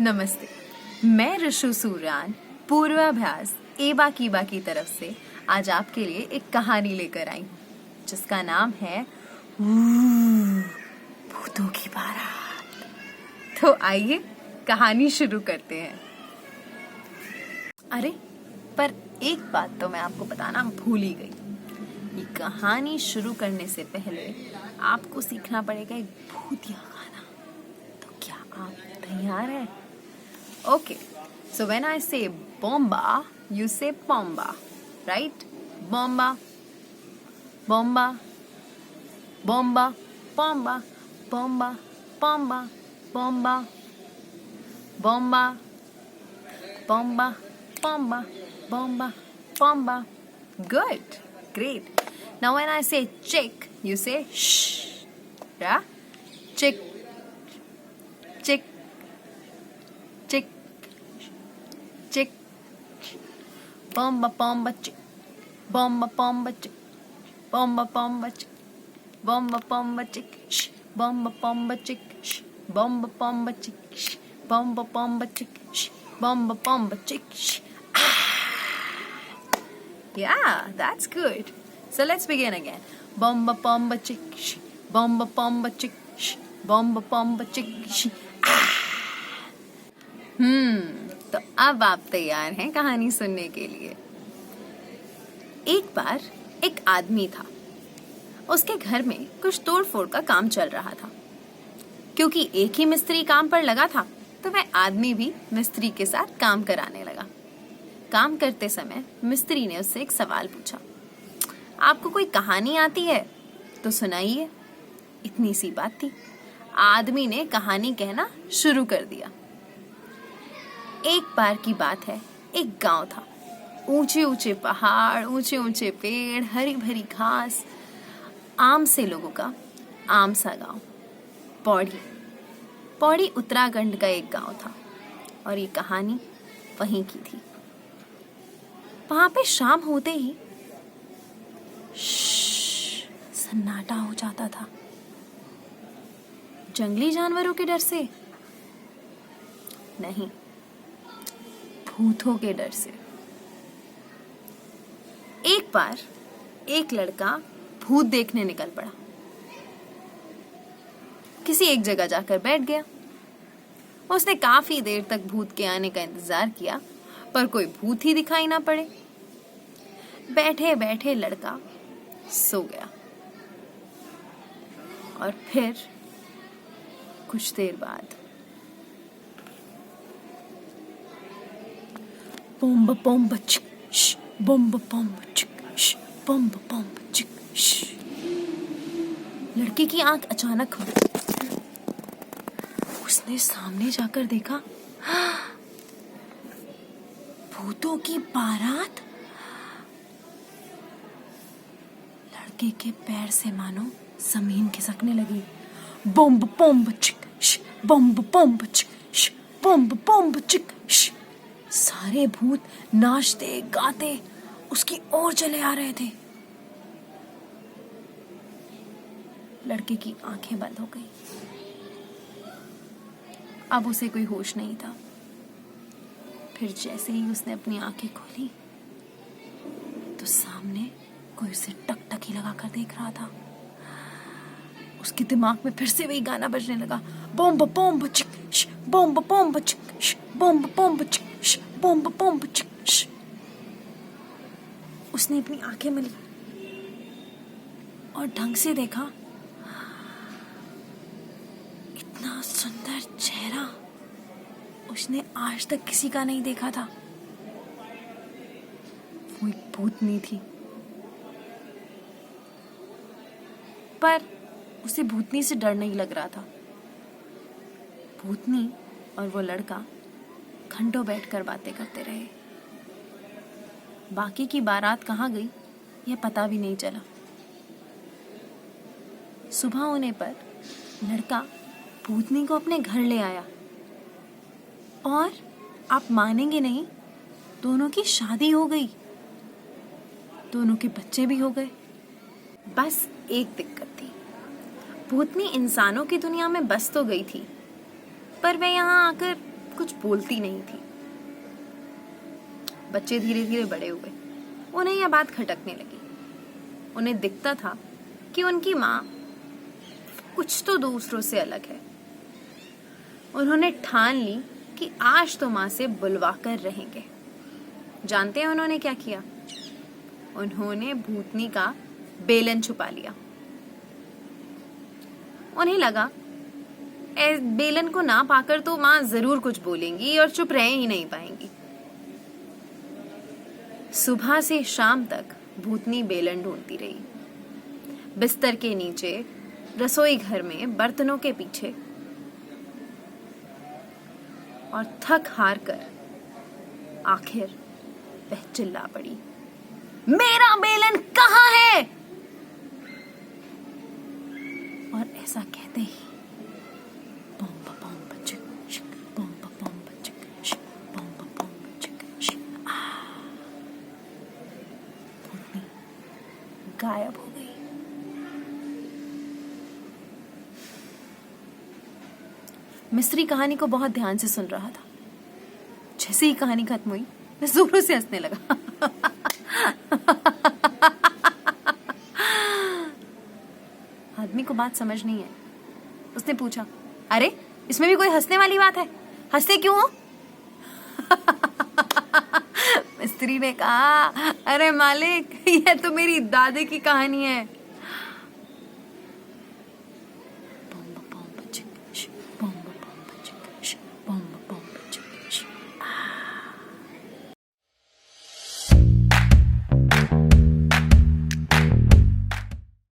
नमस्ते। मैं ऋषु सूर्यान पूर्वाभ्यास एबा कीबा की तरफ से आज आपके लिए एक कहानी लेकर आई हूँ जिसका नाम है भूतों की बारात। तो आइए कहानी शुरू करते हैं। अरे पर एक बात तो मैं आपको बताना भूल ही गई। ये कहानी शुरू करने से पहले आपको सीखना पड़ेगा एक भूतिया गाना। तो क्या आप तैयार हैं? Okay, so when I say bomba, you say pomba, right? Bomba, bomba, bomba, pomba, bomba, pomba, bomba, bomba, bomba, pomba, bomba, pomba. Good, great. Now when I say chick, you say shh, yeah? Chick, chick, chick. Chick, bomba bomba chick, bomba bomba chick, bomba bomba chick, bomba bomba chick, shh, bomba bomba chick, shh, bomba bomba chick, shh, bomba bomba chick, shh, bomba bomba chick, shh. Yeah, that's good. So let's begin again. Bomba bomba chick, shh, bomba bomba chick, shh, bomba bomba chick, shh. तो अब आप तैयार हैं कहानी सुनने के लिए। एक बार एक आदमी था। उसके घर में कुछ तोड़-फोड़ का काम चल रहा था। क्योंकि एक ही मिस्त्री काम पर लगा था, तो वह आदमी भी मिस्त्री के साथ काम कराने लगा। काम करते समय मिस्त्री ने उससे एक सवाल पूछा, आपको कोई कहानी आती है तो सुनाइए। इतनी सी बात थी। आदमी ने कहानी कहना शुरू कर दिया। एक बार की बात है, एक गांव था। ऊंचे ऊंचे पहाड़, ऊंचे ऊंचे पेड़, हरी भरी घास, आम से लोगों का आम सा गांव। पौड़ी उत्तराखंड का एक गांव था और ये कहानी वहीं की थी। वहां पे शाम होते ही सन्नाटा हो जाता था। जंगली जानवरों के डर से नहीं, भूतों के डर से। एक बार एक लड़का भूत देखने निकल पड़ा। किसी एक जगह जाकर बैठ गया। उसने काफी देर तक भूत के आने का इंतजार किया, पर कोई भूत ही दिखाई ना पड़े। बैठे बैठे लड़का सो गया। और फिर कुछ देर बाद bomba bomba chick, shh, bomba bomba chick, shh, bomba bomba chick, shh. लड़के की आंख अचानक खुली। उसने सामने जाकर देखा, भूतों की बारात। लड़के के पैर से मानो जमीन खिसकने लगी। bomba bomba chick, shh, bomba bomba chick, shh, bomba bomba chick, shh. सारे भूत नाचते गाते उसकी ओर चले आ रहे थे। लड़के की आंखें बंद हो गई। अब उसे कोई होश नहीं था। फिर जैसे ही उसने अपनी आंखें खोली तो सामने कोई उसे टकटकी लगाकर देख रहा था। उसके दिमाग में फिर से वही गाना बजने लगा, bomba bomba chick, shh, bomba bomba chick, shh, bomba bomba chick, shh, bomba bomba chick, shh. उसने अपनी आंखें मली और ढंग से देखा। इतना सुंदर चेहरा उसने आज तक किसी का नहीं देखा था। वो एक भूतनी थी। पर उसे भूतनी से डर नहीं लग रहा था। भूतनी और वो लड़का घंटों बैठकर बातें करते रहे। बाकी की बारात कहाँ गई यह पता भी नहीं चला। सुबह होने पर लड़का भूतनी को अपने घर ले आया और आप मानेंगे नहीं, दोनों की शादी हो गई। दोनों के बच्चे भी हो गए। बस एक दिक्कत थी, भूतनी इंसानों की दुनिया में बस तो गई थी, पर वह यहाँ आकर कुछ बोलती नहीं थी। बच्चे धीरे धीरे बड़े हुए, उन्हें यह बात खटकने लगी। उन्हें दिखता था कि उनकी माँ कुछ तो दूसरों से अलग है। उन्होंने ठान ली कि आज तो माँ से बुलवा कर रहेंगे। जानते हैं उन्होंने क्या किया? उन्होंने भूतनी का बेलन छुपा लिया। उन्हें लगा बेलन को ना पाकर तो माँ जरूर कुछ बोलेंगी और चुप रह ही नहीं पाएंगी। सुबह से शाम तक भूतनी बेलन ढूंढती रही, बिस्तर के नीचे, रसोई घर में, बर्तनों के पीछे, और थक हार कर आखिर वह चिल्ला पड़ी, मेरा बेलन कहाँ है? और ऐसा कहते ही गायब हो गई। मिस्त्री कहानी को बहुत ध्यान से सुन रहा था। जैसे ही कहानी खत्म हुई, मैं जोरों से हंसने लगा। आदमी को बात समझ नहीं आई। उसने पूछा, अरे इसमें भी कोई हंसने वाली बात है, हंसते क्यों हो? मिस्त्री ने कहा, अरे मालिक, यह तो मेरी दादी की कहानी है।